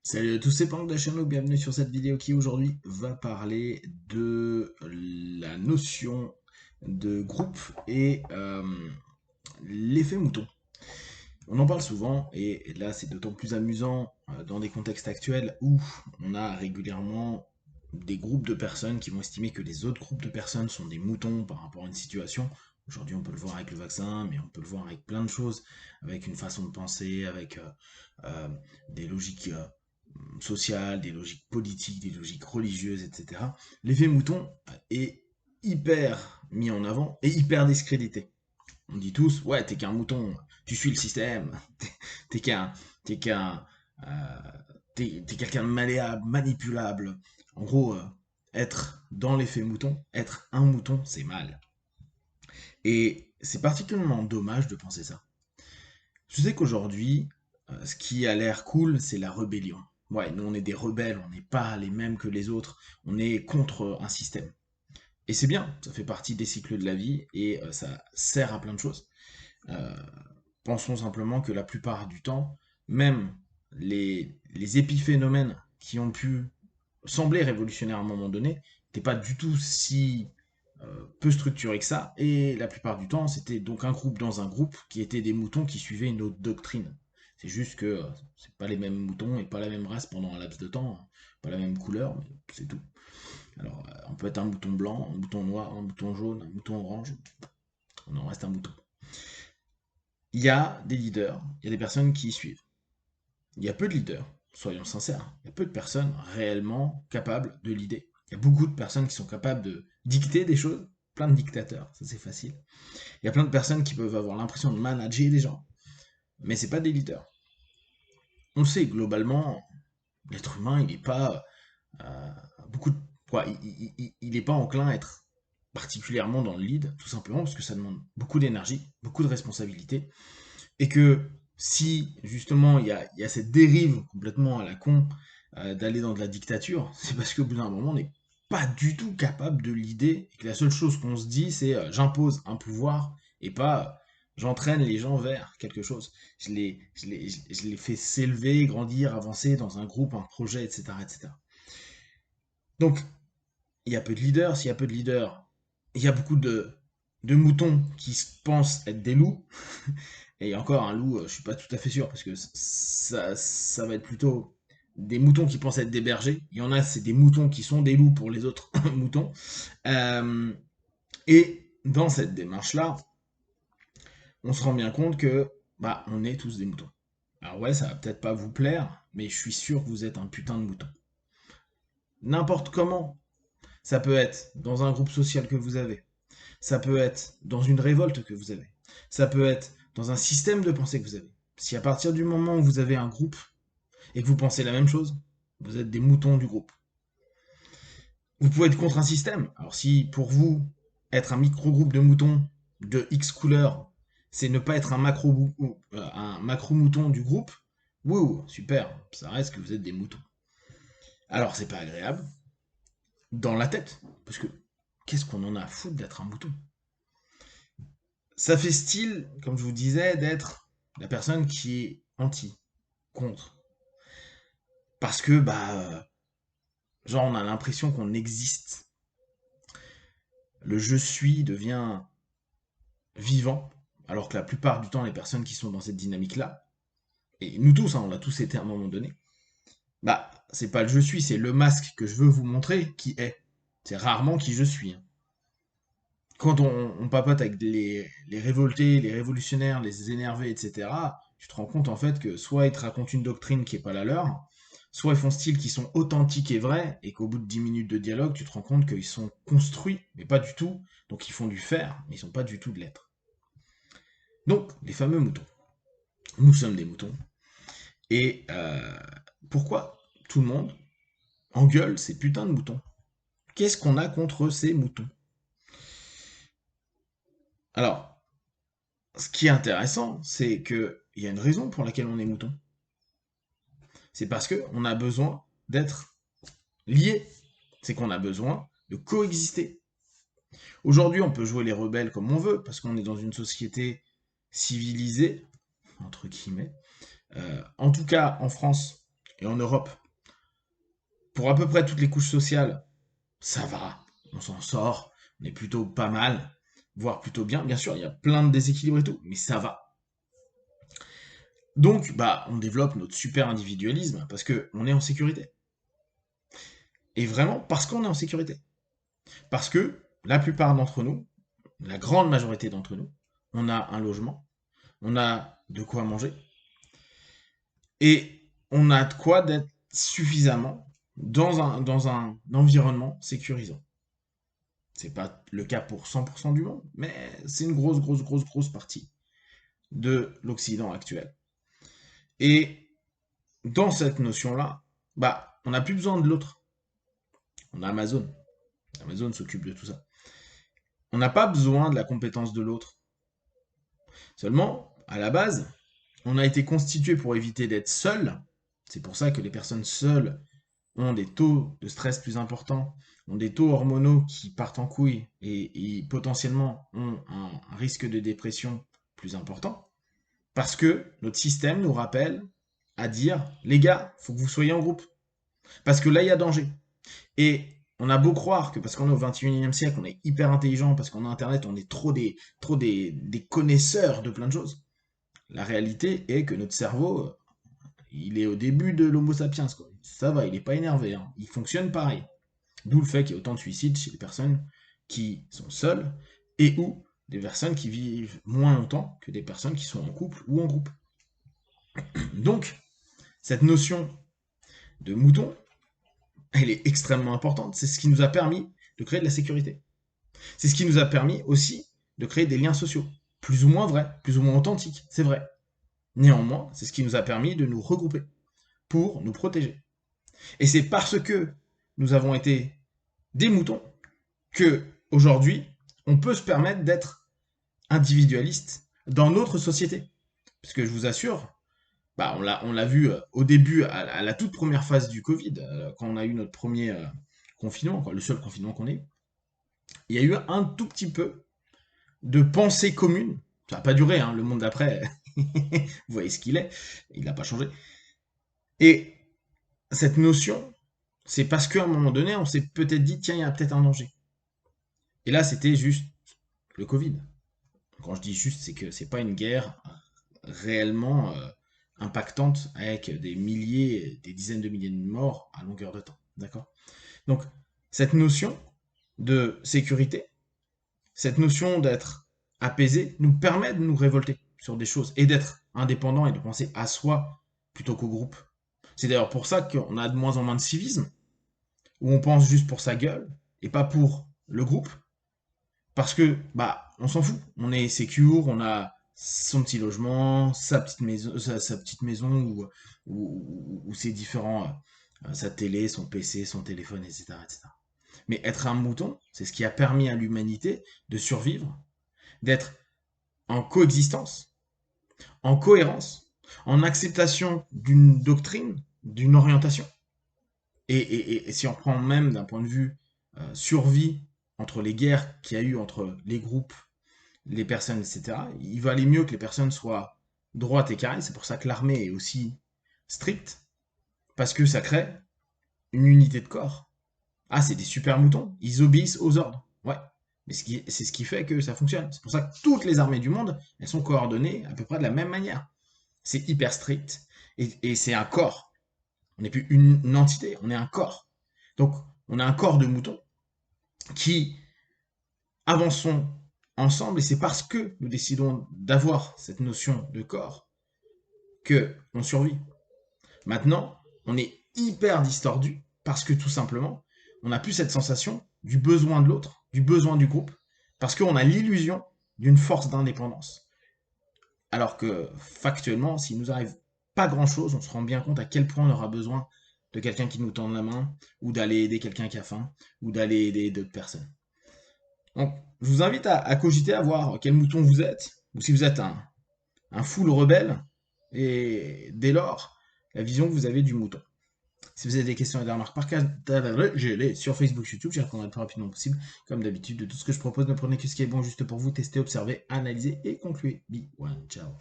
Salut à tous, c'est Pank de la chaîne, bienvenue sur cette vidéo qui aujourd'hui va parler de la notion de groupe et l'effet mouton. On en parle souvent et là c'est d'autant plus amusant dans des contextes actuels où on a régulièrement des groupes de personnes qui vont estimer que les autres groupes de personnes sont des moutons par rapport à une situation. Aujourd'hui on peut le voir avec le vaccin, mais on peut le voir avec plein de choses, avec une façon de penser, avec euh, des logiques sociales, des logiques politiques, des logiques religieuses, etc. L'effet mouton est hyper mis en avant et hyper discrédité. On dit tous, ouais, t'es qu'un mouton, tu suis le système, t'es qu'un, t'es qu'un, euh, t'es quelqu'un de malléable, manipulable. En gros, être dans l'effet mouton, être un mouton, c'est mal. Et c'est particulièrement dommage de penser ça. Je sais qu'aujourd'hui, ce qui a l'air cool, c'est la rébellion. Ouais, nous on est des rebelles, on n'est pas les mêmes que les autres, on est contre un système. Et c'est bien, ça fait partie des cycles de la vie et ça sert à plein de choses. Euh, Pensons simplement que la plupart du temps, même les épiphénomènes qui ont pu sembler révolutionnaires à un moment donné, n'étaient pas du tout si peu structurés que ça, et la plupart du temps, c'était donc un groupe dans un groupe qui étaient des moutons qui suivaient une autre doctrine. C'est juste que c'est pas les mêmes moutons et pas la même race pendant un laps de temps, hein, pas la même couleur, mais c'est tout. Alors, on peut être un mouton blanc, un mouton noir, un mouton jaune, un mouton orange, on en reste un mouton. Il y a des leaders, il y a des personnes qui y suivent. Il y a peu de leaders, soyons sincères. Il y a peu de personnes réellement capables de leader. Il y a beaucoup de personnes qui sont capables de dicter des choses, plein de dictateurs, ça c'est facile. Il y a plein de personnes qui peuvent avoir l'impression de manager les gens, mais c'est pas des leaders. On le sait, globalement, l'être humain, il n'est pas euh, beaucoup de, quoi, il est pas enclin à être particulièrement dans le lead, tout simplement parce que ça demande beaucoup d'énergie, beaucoup de responsabilités, et que si justement il y a cette dérive complètement à la con d'aller dans de la dictature, c'est parce qu'au bout d'un moment on n'est pas du tout capable de l'idée et que la seule chose qu'on se dit c'est j'impose un pouvoir et pas j'entraîne les gens vers quelque chose. Je les fais s'élever, grandir, avancer dans un groupe, un projet, etc. etc. Donc il y a peu de leaders, s'il y a peu de leaders, il y a beaucoup de moutons qui pensent être des loups. Et encore, un loup, je suis pas tout à fait sûr, parce que ça va être plutôt des moutons qui pensent être des bergers. Il y en a, c'est des moutons qui sont des loups pour les autres moutons. Euh, et dans cette démarche-là, on se rend bien compte que bah, on est tous des moutons. Alors ouais, ça va peut-être pas vous plaire, mais je suis sûr que vous êtes un putain de mouton. N'importe comment. Ça peut être dans un groupe social que vous avez. Ça peut être dans une révolte que vous avez. Ça peut être dans un système de pensée que vous avez. Si à partir du moment où vous avez un groupe et que vous pensez la même chose, vous êtes des moutons du groupe. Vous pouvez être contre un système. Alors si pour vous, être un micro-groupe de moutons de X couleurs, c'est ne pas être un macro-mouton du groupe, wouh, super, ça reste que vous êtes des moutons. Alors c'est pas agréable, dans la tête, parce que qu'est-ce qu'on en a à foutre d'être un mouton? Ça fait style, comme je vous disais, d'être la personne qui est anti, contre. Parce que, genre, on a l'impression qu'on existe. Le je suis devient vivant, alors que la plupart du temps, les personnes qui sont dans cette dynamique-là, et nous tous, hein, on l'a tous été à un moment donné, bah, c'est pas le je suis, c'est le masque que je veux vous montrer qui est. C'est rarement qui je suis, hein. Quand on papote avec les révoltés, les révolutionnaires, les énervés, etc., tu te rends compte en fait que soit ils te racontent une doctrine qui est pas la leur, soit ils font style qui sont authentiques et vrais, et qu'au bout de 10 minutes de dialogue, tu te rends compte qu'ils sont construits, mais pas du tout. Donc ils font du faire, mais ils sont pas du tout de l'être. Donc, les fameux moutons. Nous sommes des moutons. Et pourquoi tout le monde engueule ces putains de moutons? Qu'est-ce qu'on a contre ces moutons? Alors, ce qui est intéressant, c'est qu'il y a une raison pour laquelle on est mouton. C'est parce qu'on a besoin d'être liés. C'est qu'on a besoin de coexister. Aujourd'hui, on peut jouer les rebelles comme on veut, parce qu'on est dans une société civilisée, entre guillemets. En tout cas, en France, et en Europe, pour à peu près toutes les couches sociales, ça va, on s'en sort, on est plutôt pas mal, voire plutôt bien. Bien sûr, il y a plein de déséquilibres et tout, mais ça va. Donc, bah, on développe notre super individualisme parce que on est en sécurité. Et vraiment parce qu'on est en sécurité. Parce que la plupart d'entre nous, la grande majorité d'entre nous, on a un logement, on a de quoi manger, et on a de quoi d'être suffisamment dans un environnement sécurisant. C'est pas le cas pour 100% du monde, mais c'est une grosse partie de l'Occident actuel. Et dans cette notion-là, bah, on n'a plus besoin de l'autre. On a Amazon. Amazon s'occupe de tout ça. On n'a pas besoin de la compétence de l'autre. Seulement, à la base, on a été constitué pour éviter d'être seul. C'est pour ça que les personnes seules ont des taux de stress plus importants, ont des taux hormonaux qui partent en couille et potentiellement ont un risque de dépression plus important. Parce que notre système nous rappelle à dire, les gars, faut que vous soyez en groupe. Parce que là, il y a danger. Et on a beau croire que parce qu'on est au 21e siècle, on est hyper intelligent, parce qu'on a Internet, on est des connaisseurs de plein de choses. La réalité est que notre cerveau, il est au début de l'Homo sapiens, quoi. Ça va, il n'est pas énervé, hein. Il fonctionne pareil. D'où le fait qu'il y ait autant de suicides chez les personnes qui sont seules et ou des personnes qui vivent moins longtemps que des personnes qui sont en couple ou en groupe. Donc, cette notion de mouton, elle est extrêmement importante. C'est ce qui nous a permis de créer de la sécurité. C'est ce qui nous a permis aussi de créer des liens sociaux, plus ou moins vrais, plus ou moins authentiques, c'est vrai. Néanmoins, c'est ce qui nous a permis de nous regrouper pour nous protéger. Et c'est parce que nous avons été des moutons que aujourd'hui, on peut se permettre d'être individualiste dans notre société. Parce que je vous assure, bah on l'a vu au début, à la toute première phase du Covid, quand on a eu notre premier confinement, quoi, le seul confinement qu'on ait eu, il y a eu un tout petit peu de pensée commune. Ça n'a pas duré, hein, le monde d'après, vous voyez ce qu'il est, il n'a pas changé. Et cette notion, c'est parce qu'à un moment donné, on s'est peut-être dit, tiens, il y a peut-être un danger. Et là, c'était juste le Covid. Quand je dis juste, c'est que c'est pas une guerre réellement impactante avec des milliers, des dizaines de milliers de morts à longueur de temps. D'accord? Donc, cette notion de sécurité, cette notion d'être apaisé, nous permet de nous révolter sur des choses et d'être indépendant et de penser à soi plutôt qu'au groupe. C'est d'ailleurs pour ça qu'on a de moins en moins de civisme, où on pense juste pour sa gueule et pas pour le groupe, parce que bah on s'en fout, on est secure, on a son petit logement, sa petite maison ou ses différents, sa télé, son PC, son téléphone, etc., etc. Mais être un mouton, c'est ce qui a permis à l'humanité de survivre, d'être en coexistence, en cohérence, en acceptation d'une doctrine, d'une orientation. Et si on prend même d'un point de vue survie entre les guerres qu'il y a eu entre les groupes, les personnes, etc., il valait mieux que les personnes soient droites et carrées. C'est pour ça que l'armée est aussi stricte, parce que ça crée une unité de corps. Ah, c'est des super moutons, ils obéissent aux ordres. Ouais, mais c'est ce qui fait que ça fonctionne. C'est pour ça que toutes les armées du monde, elles sont coordonnées à peu près de la même manière. C'est hyper strict, et c'est un corps. On n'est plus une entité, on est un corps. Donc, on a un corps de moutons qui avançons ensemble, et c'est parce que nous décidons d'avoir cette notion de corps que on survit. Maintenant, on est hyper distordu parce que tout simplement, on n'a plus cette sensation du besoin de l'autre, du besoin du groupe, parce qu'on a l'illusion d'une force d'indépendance. Alors que factuellement, s'il nous arrive pas grand-chose, on se rend bien compte à quel point on aura besoin de quelqu'un qui nous tende la main, ou d'aller aider quelqu'un qui a faim, ou d'aller aider d'autres personnes. Donc, je vous invite à cogiter, à voir quel mouton vous êtes, ou si vous êtes un full rebelle, et dès lors, la vision que vous avez du mouton. Si vous avez des questions et des remarques, partagez-les sur Facebook, YouTube, j'y répondrai le plus rapidement possible. Comme d'habitude, de tout ce que je propose, ne prenez que ce qui est bon juste pour vous, testez, observez, analysez et concluez. Be one, ciao.